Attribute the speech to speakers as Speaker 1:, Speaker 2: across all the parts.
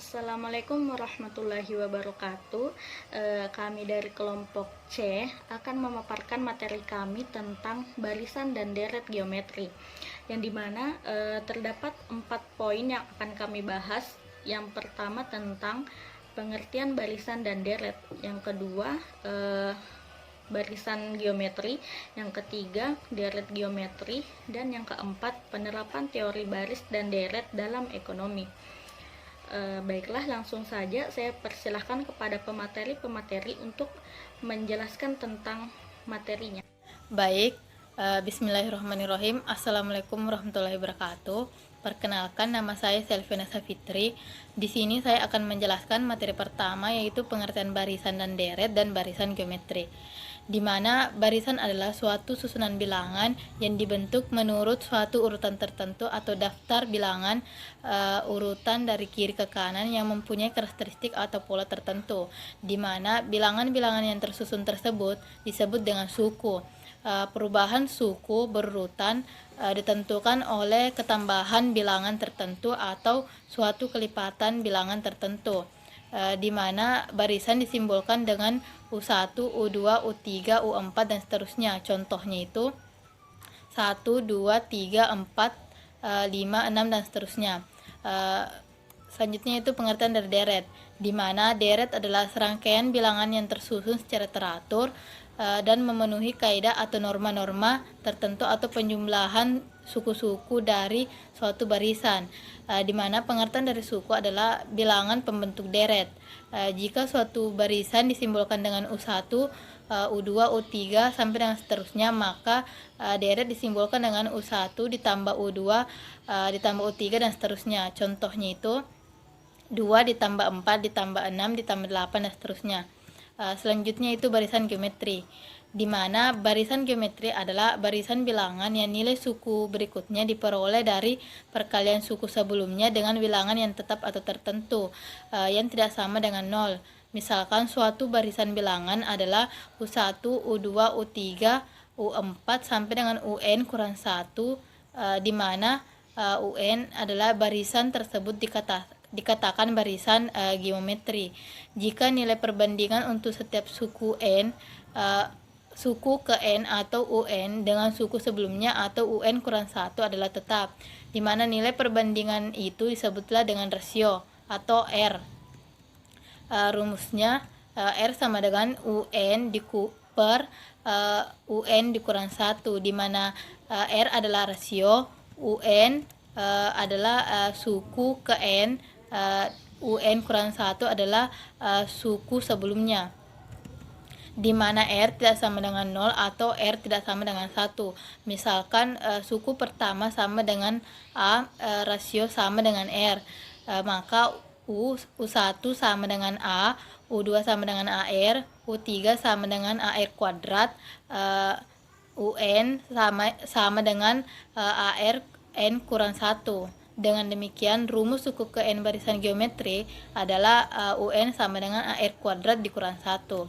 Speaker 1: Assalamualaikum warahmatullahi wabarakatuh. Kami dari kelompok C akan memaparkan materi kami tentang barisan dan deret geometri, yang dimana terdapat 4 poin yang akan kami bahas. Yang pertama tentang pengertian barisan dan deret, yang kedua barisan geometri, yang ketiga deret geometri, dan yang keempat penerapan teori baris dan deret dalam ekonomi. Baiklah, langsung saja saya persilahkan kepada pemateri untuk menjelaskan tentang materinya.
Speaker 2: Baik, bismillahirrahmanirrahim. Assalamualaikum warahmatullahi wabarakatuh. Perkenalkan, nama saya Selvina Safitri. Di sini saya akan menjelaskan materi pertama, yaitu pengertian barisan dan deret dan barisan geometri. Di mana barisan adalah suatu susunan bilangan yang dibentuk menurut suatu urutan tertentu atau daftar bilangan urutan dari kiri ke kanan yang mempunyai karakteristik atau pola tertentu, di mana bilangan-bilangan yang tersusun tersebut disebut dengan suku. Perubahan suku berurutan ditentukan oleh ketambahan bilangan tertentu atau suatu kelipatan bilangan tertentu, di mana barisan disimbolkan dengan U1, U2, U3, U4 dan seterusnya. Contohnya itu 1, 2, 3, 4, 5, 6 dan seterusnya. Selanjutnya itu pengertian dari deret, di mana deret adalah serangkaian bilangan yang tersusun secara teratur dan memenuhi kaidah atau norma-norma tertentu atau penjumlahan suku-suku dari suatu barisan, di mana pengertian dari suku adalah bilangan pembentuk deret. Jika suatu barisan disimbolkan dengan U1, U2, U3 sampai dengan seterusnya, maka deret disimbolkan dengan U1 ditambah U2 ditambah U3 dan seterusnya. Contohnya itu 2 ditambah 4 ditambah 6 ditambah 8 dan seterusnya. Selanjutnya itu barisan geometri, di mana barisan geometri adalah barisan bilangan yang nilai suku berikutnya diperoleh dari perkalian suku sebelumnya dengan bilangan yang tetap atau tertentu yang tidak sama dengan 0. Misalkan suatu barisan bilangan adalah U1, U2, U3, U4 sampai dengan UN kurang 1, di mana UN adalah barisan tersebut dikatakan barisan geometri jika nilai perbandingan untuk setiap suku n suku ke n atau UN dengan suku sebelumnya atau UN kurang 1 adalah tetap, di mana nilai perbandingan itu disebutlah dengan rasio atau R. Rumusnya R sama dengan UN per UN dikurang 1, di mana R adalah rasio, UN adalah suku ke N, UN kurang 1 adalah suku sebelumnya, di mana R tidak sama dengan 0 atau R tidak sama dengan 1. Misalkan suku pertama sama dengan A, rasio sama dengan R, maka U1 sama dengan A, U2 sama dengan AR, U3 sama dengan AR kuadrat, UN sama dengan AR N kurang 1. Dengan demikian, rumus suku ke N barisan geometri adalah UN sama dengan AR kuadrat dikurang 1.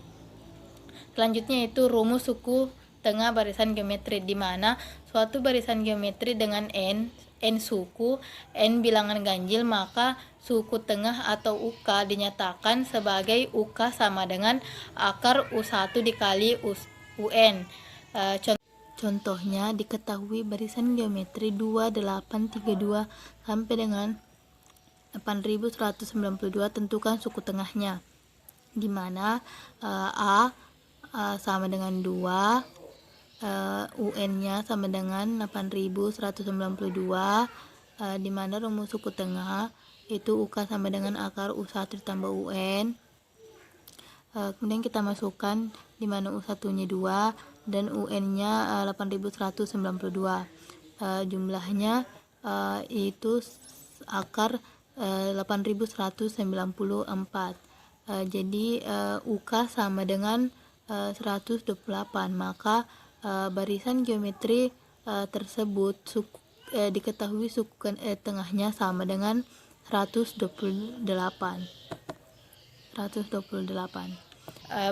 Speaker 2: Selanjutnya itu rumus suku tengah barisan geometri, di mana suatu barisan geometri dengan N suku, N bilangan ganjil, maka suku tengah atau UK dinyatakan sebagai UK sama dengan akar U1 dikali UN. Contohnya, diketahui barisan geometri 2832 sampai dengan 8192, tentukan suku tengahnya, di mana A sama dengan 2, UN-nya sama dengan 8192, di mana rumus suku tengah itu UK sama dengan akar U1 ditambah UN. Kemudian kita masukkan di mana U1-nya 2 dan UN-nya 8192. Jumlahnya itu akar 8194. Jadi UK sama dengan 128, maka barisan geometri tersebut diketahui suku tengahnya sama dengan 128.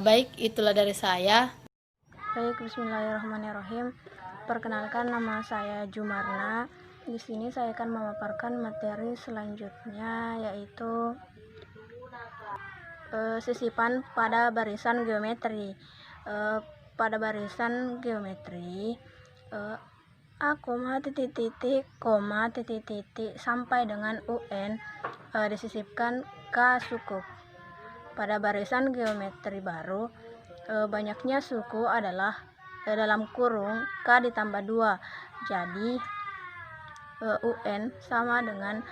Speaker 2: Baik, itulah dari saya.
Speaker 1: Baik, bismillahirrahmanirrahim. Perkenalkan, nama saya Jumarna. Di sini saya akan memaparkan materi selanjutnya, yaitu
Speaker 3: sisipan pada barisan geometri. Pada barisan geometri A, titik titik, koma, titik titik sampai dengan UN disisipkan K suku. Pada barisan geometri baru, banyaknya suku adalah dalam kurung K ditambah 2. Jadi UN sama dengan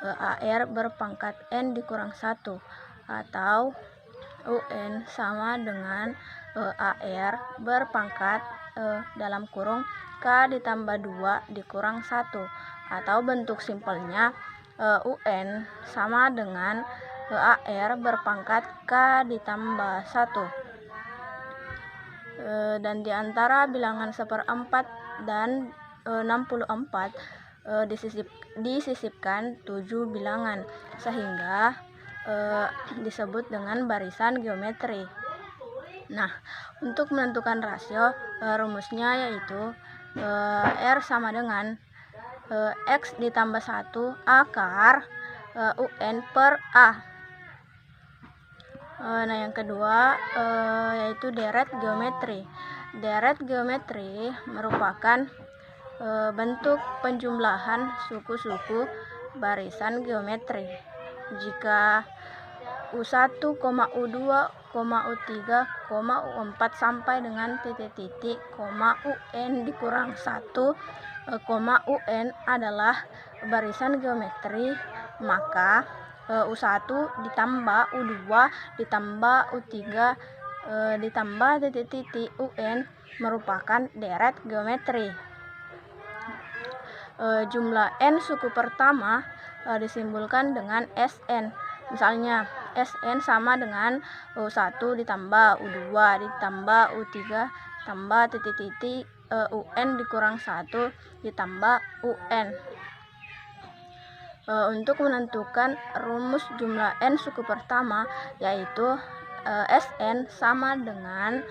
Speaker 3: AR berpangkat N dikurang 1, atau UN sama dengan AR berpangkat dalam kurung K ditambah 2 dikurang 1, atau bentuk simpelnya UN sama dengan AR berpangkat K ditambah 1. Dan di antara bilangan 1/4 dan 64 disisipkan 7 bilangan, sehingga disebut dengan barisan geometri. Nah, untuk menentukan rasio, rumusnya yaitu R sama dengan X ditambah 1 akar UN per A. Nah, yang kedua yaitu deret geometri. Deret geometri merupakan bentuk penjumlahan suku-suku barisan geometri. Jika U1, U2, U3, U4 sampai dengan titik-titik, UN dikurang 1, UN adalah barisan geometri, maka U1 ditambah U2 ditambah U3 ditambah titik-titik UN merupakan deret geometri. Jumlah N suku pertama disimbolkan dengan SN. Misalnya SN sama dengan U1 ditambah U2 ditambah U3 tambah titik-titik UN dikurang 1 ditambah UN. Untuk menentukan rumus jumlah N suku pertama, yaitu SN sama dengan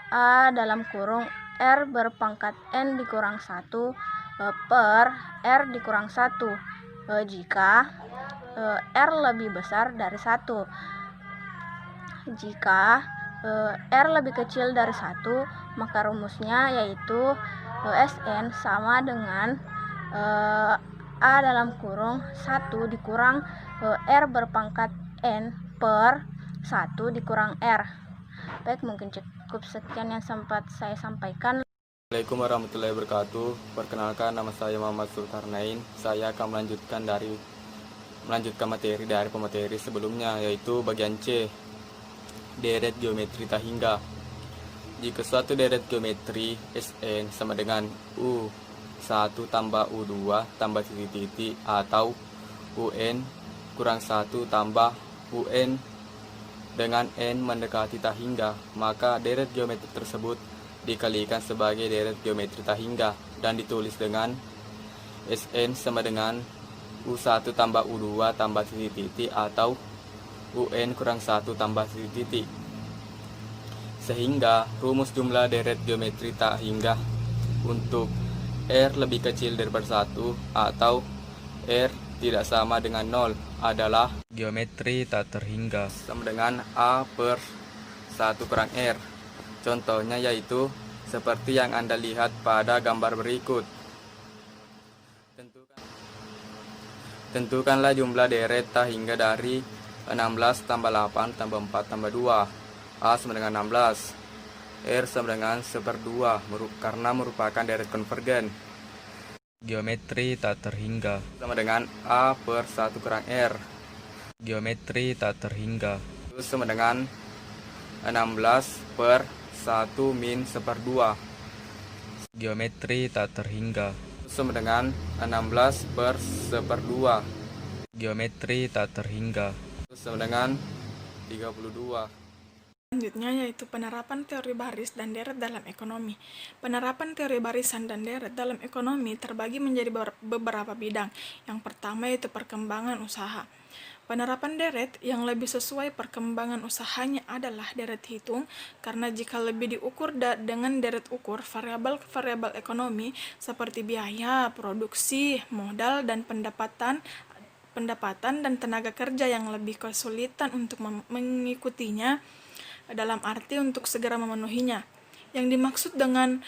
Speaker 3: A dalam kurung R berpangkat N dikurang 1 per R dikurang 1 jika R lebih besar dari 1. Jika R lebih kecil dari 1, maka rumusnya yaitu SN sama dengan A dalam kurung 1 dikurang R berpangkat N per 1 dikurang R. Baik, mungkin cukup sekian yang sempat saya sampaikan.
Speaker 4: Assalamualaikum warahmatullahi wabarakatuh. Perkenalkan, nama saya Muhammad Zulkarnain. Saya akan melanjutkan materi dari pemateri sebelumnya, yaitu bagian C, deret geometri tak hingga. Jika suatu deret geometri SN sama dengan U1 tambah U2 tambah titik-titik atau UN kurang 1 tambah UN dengan N mendekati tak hingga, maka deret geometri tersebut dikalikan sebagai deret geometri tak hingga dan ditulis dengan SN sama dengan U1 tambah U2 tambah titik-titik atau UN kurang 1 tambah titik-titik. Sehingga rumus jumlah deret geometri tak hingga untuk R lebih kecil daripada 1 atau R tidak sama dengan 0 adalah geometri tak terhingga sama dengan A per 1 kurang R. Contohnya yaitu seperti yang Anda lihat pada gambar berikut. Tentukanlah jumlah deret tak hingga dari 16 tambah 8 tambah 4 tambah 2. A sama dengan 16. R sama dengan 1/2 karena merupakan deret konvergen. Geometri tak terhingga sama dengan A per 1 kurang R. Geometri tak terhingga itu sama dengan 16 per 1 min 1/2. Geometri tak terhingga itu sama dengan 16 per 1/2. Geometri tak terhingga itu sama dengan 32.
Speaker 5: Selanjutnya yaitu penerapan teori baris dan deret dalam ekonomi. Penerapan teori barisan dan deret dalam ekonomi terbagi menjadi beberapa bidang. Yang pertama yaitu perkembangan usaha. Penerapan deret yang lebih sesuai perkembangan usahanya adalah deret hitung, karena jika lebih diukur dengan deret ukur, variabel ekonomi seperti biaya, produksi, modal, dan pendapatan pendapatan dan tenaga kerja yang lebih kesulitan untuk mengikutinya, dalam arti untuk segera memenuhinya. Yang dimaksud dengan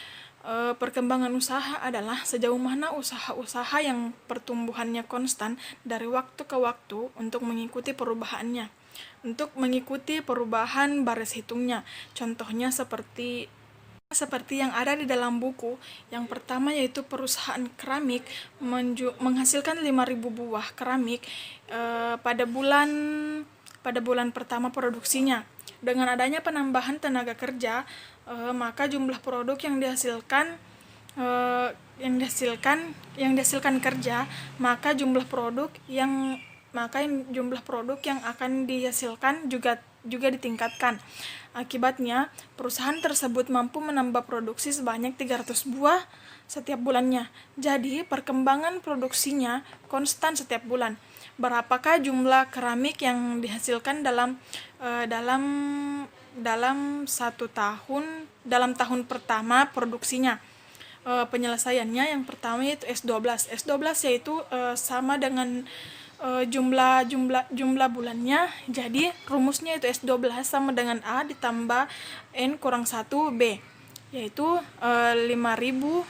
Speaker 5: perkembangan usaha adalah sejauh mana usaha-usaha yang pertumbuhannya konstan dari waktu ke waktu untuk mengikuti perubahannya, untuk mengikuti perubahan baris hitungnya. Contohnya seperti yang ada di dalam buku. Yang pertama yaitu perusahaan keramik menghasilkan 5.000 buah keramik pada bulan pertama produksinya. Dengan adanya penambahan tenaga kerja, maka jumlah produk yang dihasilkan kerja, maka jumlah produk yang akan dihasilkan juga ditingkatkan. Akibatnya, perusahaan tersebut mampu menambah produksi sebanyak 300 buah setiap bulannya. Jadi, perkembangan produksinya konstan setiap bulan. Berapakah jumlah keramik yang dihasilkan dalam tahun pertama produksinya? Penyelesaiannya yang pertama yaitu S12. S12 yaitu sama dengan jumlah bulannya. Jadi rumusnya itu S12 sama dengan A ditambah N kurang 1 B, yaitu 5.000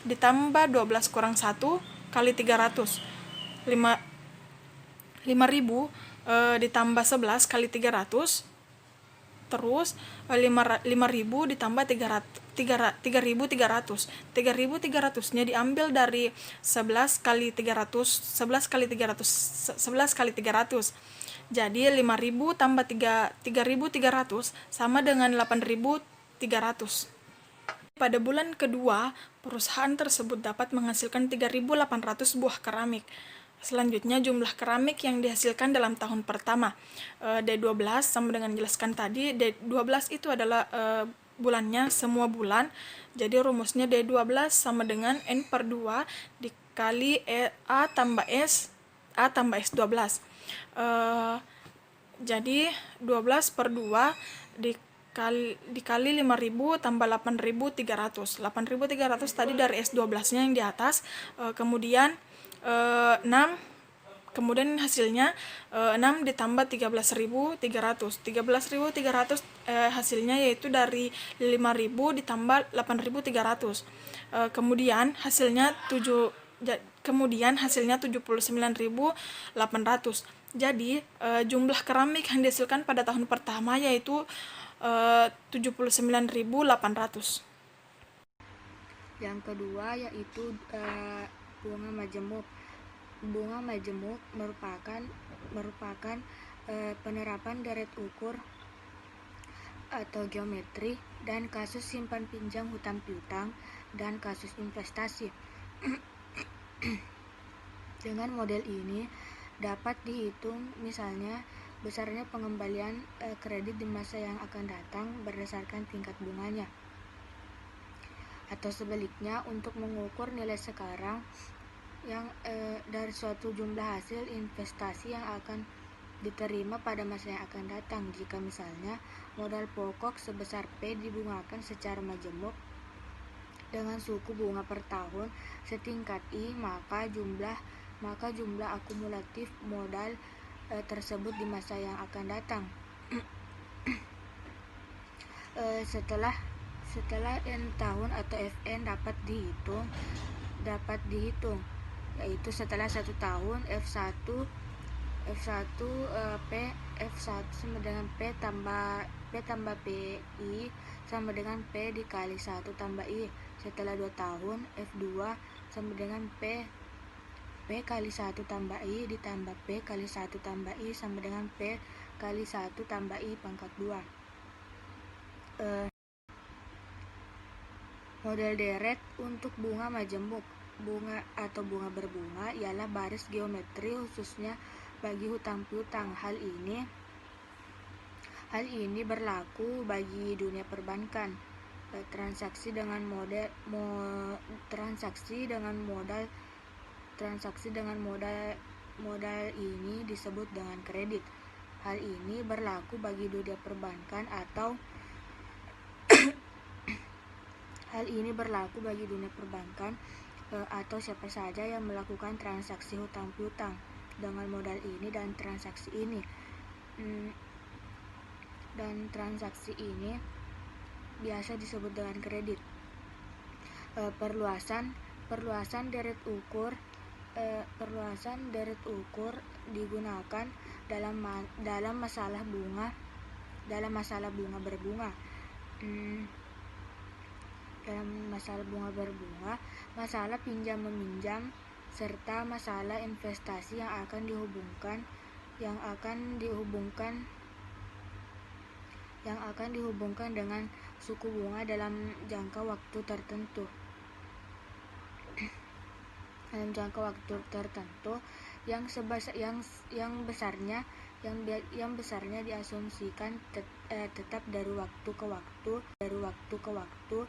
Speaker 5: ditambah 12 kurang 1 kali 300. 5.000 ditambah 11 kali 300, terus 5.000 ditambah 3.300. 3.300-nya diambil dari 11 kali 300. Jadi 5.000 tambah 3.300 sama dengan 8.300. Pada bulan kedua, perusahaan tersebut dapat menghasilkan 3.800 buah keramik. Selanjutnya jumlah keramik yang dihasilkan dalam tahun pertama. D12 sama dengan jelaskan tadi, D12 itu adalah bulannya, semua bulan. Jadi rumusnya D12 sama dengan N per 2 dikali A tambah S12. Jadi 12 per 2 dikali 5.000 tambah 8.300. 8.300 tadi dari S12-nya yang di atas. Kemudian 6, kemudian hasilnya 6 ditambah 13.300. 13.300 hasilnya yaitu dari 5.000 ditambah 8.300. Kemudian hasilnya 79.800. Jadi jumlah keramik yang dihasilkan pada tahun pertama yaitu 79.800.
Speaker 6: Yang kedua yaitu bunga majemuk. Bunga majemuk merupakan penerapan deret ukur atau geometri dan kasus simpan pinjam hutang piutang dan kasus investasi. Dengan model ini dapat dihitung misalnya besarnya pengembalian kredit di masa yang akan datang berdasarkan tingkat bunganya. Atau sebaliknya, untuk mengukur nilai sekarang yang dari suatu jumlah hasil investasi yang akan diterima pada masa yang akan datang. Jika misalnya modal pokok sebesar P dibungakan secara majemuk dengan suku bunga per tahun setingkat I, maka jumlah akumulatif modal tersebut di masa yang akan datang. Setelah N tahun atau Fn dapat dihitung, yaitu setelah 1 tahun F1 sama dengan P tambah PI sama dengan P dikali 1 tambah I. Setelah 2 tahun F2 sama dengan P kali 1 tambah I ditambah P kali 1 tambah I sama dengan P kali 1 tambah I pangkat 2. Model deret untuk bunga majemuk. Bunga atau bunga berbunga ialah baris geometri khususnya bagi hutang piutang. Hal ini berlaku bagi dunia perbankan. Transaksi dengan modal ini disebut dengan kredit. Hal ini berlaku bagi dunia perbankan atau siapa saja yang melakukan transaksi hutang piutang. dengan modal ini dan transaksi ini. Dan transaksi ini biasa disebut dengan kredit. Perluasan deret ukur digunakan dalam masalah bunga berbunga. Dalam masalah bunga berbunga, masalah pinjam meminjam, serta masalah investasi yang akan dihubungkan dengan suku bunga dalam jangka waktu tertentu. Yang besarnya diasumsikan tetap dari waktu ke waktu.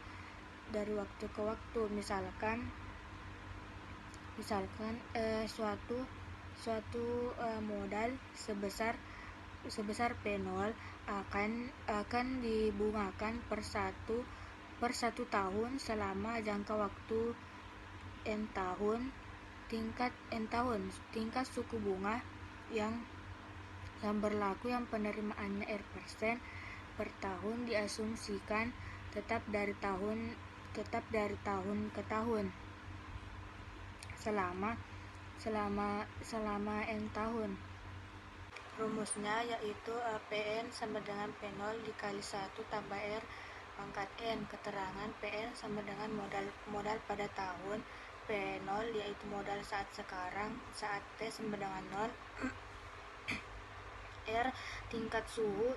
Speaker 6: Misalkan suatu modal sebesar P0 akan dibungakan per satu tahun selama jangka waktu N tahun. Tingkat suku bunga yang berlaku yang penerimaannya R% per tahun diasumsikan tetap dari tahun ke tahun selama N tahun. Rumusnya yaitu PN sama dengan P0 dikali 1 tambah R pangkat N. Keterangan PN sama dengan modal pada tahun, P0 yaitu modal saat sekarang, saat T sama dengan 0, R tingkat suhu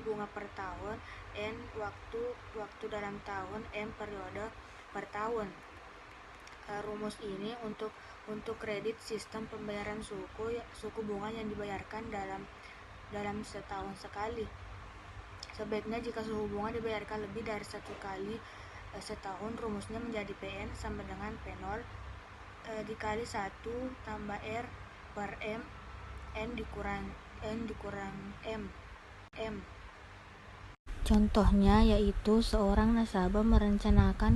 Speaker 6: bunga per tahun, N waktu dalam tahun, M periode per tahun. Rumus ini untuk kredit sistem pembayaran suku bunga yang dibayarkan dalam setahun sekali. Sebaiknya jika suku bunga dibayarkan lebih dari satu kali setahun, rumusnya menjadi PN sama dengan P0 dikali 1 tambah R per M, N dikurang M. Contohnya yaitu seorang nasabah merencanakan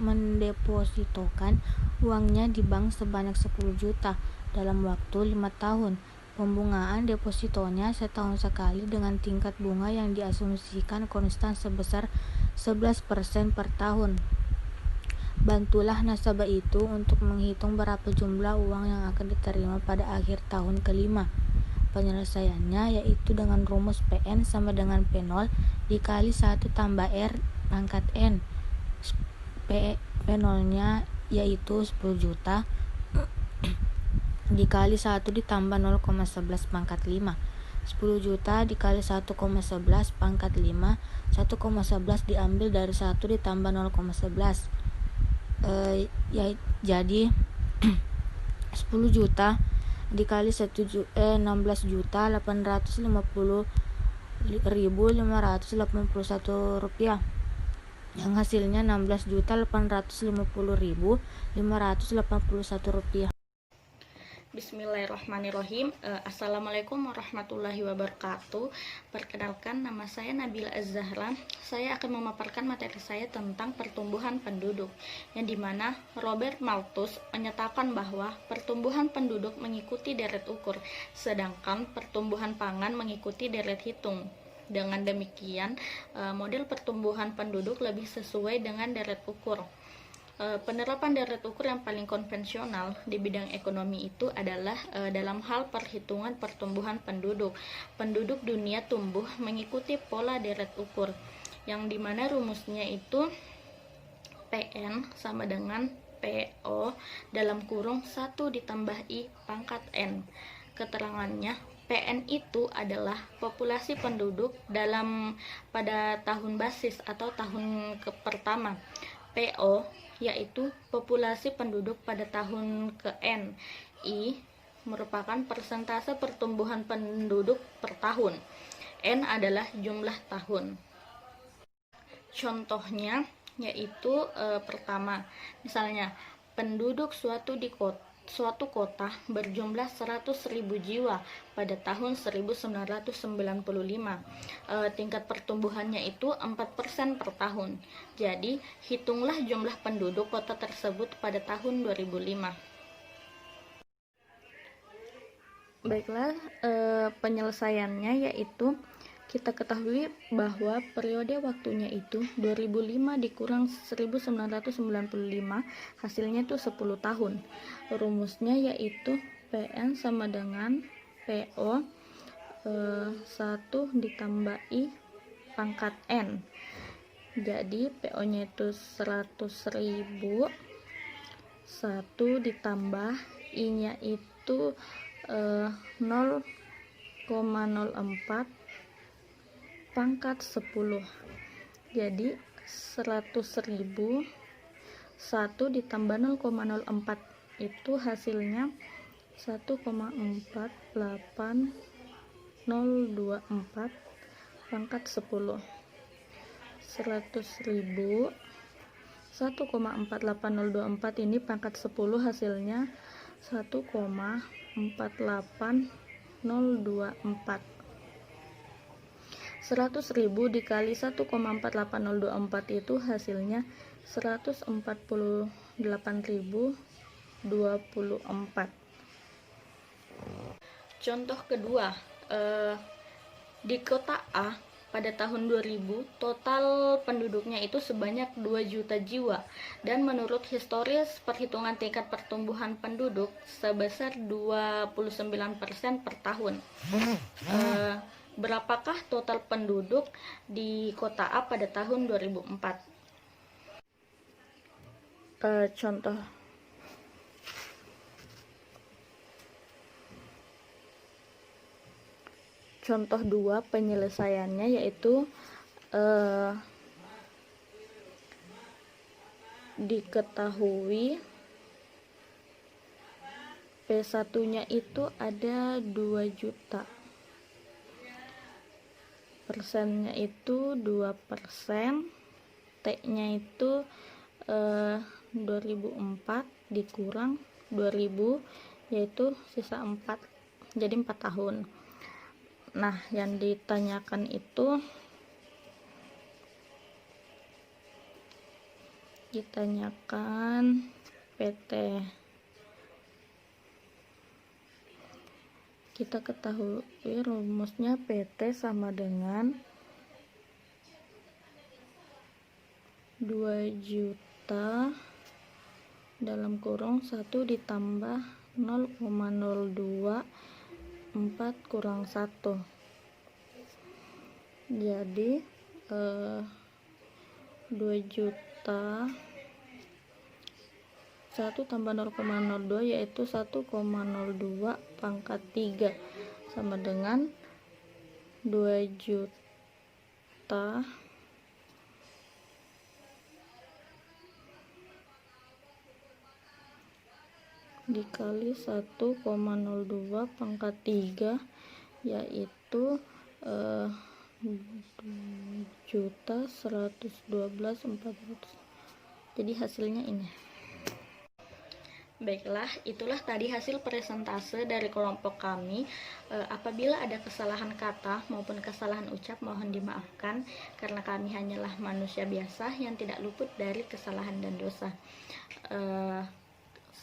Speaker 6: mendepositokan uangnya di bank sebanyak 10 juta dalam waktu 5 tahun. Pembungaan depositonya setahun sekali dengan tingkat bunga yang diasumsikan konstan sebesar 11% per tahun. Bantulah nasabah itu untuk menghitung berapa jumlah uang yang akan diterima pada akhir tahun kelima. Penyelesaiannya yaitu dengan rumus PN sama dengan P0 dikali 1 tambah R pangkat N. P0-nya yaitu 10 juta dikali 1 ditambah 0,11 pangkat 5. 10 juta dikali 1,11 pangkat 5, 1,11 diambil dari 1 ditambah 0,11. Jadi 10 juta dikali 16 juta 850.581 rupiah, yang hasilnya 16.850.581 rupiah.
Speaker 1: Bismillahirrahmanirrahim. Assalamualaikum warahmatullahi wabarakatuh. Perkenalkan, nama saya Nabila Az-Zahra. Saya akan memaparkan materi saya tentang pertumbuhan penduduk, yang dimana Robert Malthus menyatakan bahwa pertumbuhan penduduk mengikuti deret ukur, sedangkan pertumbuhan pangan mengikuti deret hitung. Dengan demikian, model pertumbuhan penduduk lebih sesuai dengan deret ukur. Penerapan deret ukur yang paling konvensional di bidang ekonomi itu adalah dalam hal perhitungan pertumbuhan penduduk. Penduduk dunia tumbuh mengikuti pola deret ukur, yang dimana rumusnya itu PN sama dengan PO dalam kurung 1 ditambah I pangkat N. Keterangannya, PN itu adalah populasi penduduk pada tahun basis atau tahun pertama. PO yaitu populasi penduduk pada tahun ke-N. I merupakan persentase pertumbuhan penduduk per tahun. N adalah jumlah tahun. Contohnya yaitu pertama, misalnya penduduk suatu kota berjumlah 100.000 jiwa pada tahun 1995. Tingkat pertumbuhannya itu 4% per tahun. Jadi, hitunglah jumlah penduduk kota tersebut pada tahun 2005. Baiklah, penyelesaiannya yaitu kita ketahui bahwa periode waktunya itu 2005 dikurang 1995, hasilnya itu 10 tahun. Rumusnya yaitu PN sama dengan PO 1 ditambahi pangkat N. Jadi PO nya itu 100.000, 1 ditambah I nya itu 0,04 pangkat 10. Jadi 100.000 1 ditambah 0,04 itu hasilnya 1,48024 pangkat 10. 100.000 1,48024 ini pangkat 10 hasilnya 1,48024. 100.000 dikali 1,48024 itu hasilnya 148.024. Contoh kedua, di kota A pada tahun 2000 total penduduknya itu sebanyak 2 juta jiwa, dan menurut historis perhitungan tingkat pertumbuhan penduduk sebesar 29% per tahun. Berapakah total penduduk di kota A pada tahun 2004? Contoh 2 penyelesaiannya yaitu diketahui P1-nya itu ada 2 juta. Persennya itu 2%, T-nya itu 2004 dikurang 2000 yaitu sisa 4, jadi 4 tahun. Nah, yang ditanyakan itu PT. Kita ketahui rumusnya PT sama dengan 2 juta dalam kurung 1 ditambah 0,024 kurang 1. Jadi 2 juta 1 tambah 0,02 yaitu 1,02 pangkat 3 sama dengan 2 juta dikali 1,02 pangkat 3 yaitu 2.112.400. Jadi hasilnya ini. Baiklah, itulah tadi hasil presentase dari kelompok kami. Apabila ada kesalahan kata maupun kesalahan ucap, mohon dimaafkan karena kami hanyalah manusia biasa yang tidak luput dari kesalahan dan dosa.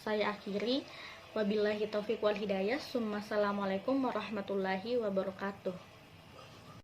Speaker 1: Saya akhiri, wabillahi taufiq wal hidayah. Assalamualaikum warahmatullahi wabarakatuh.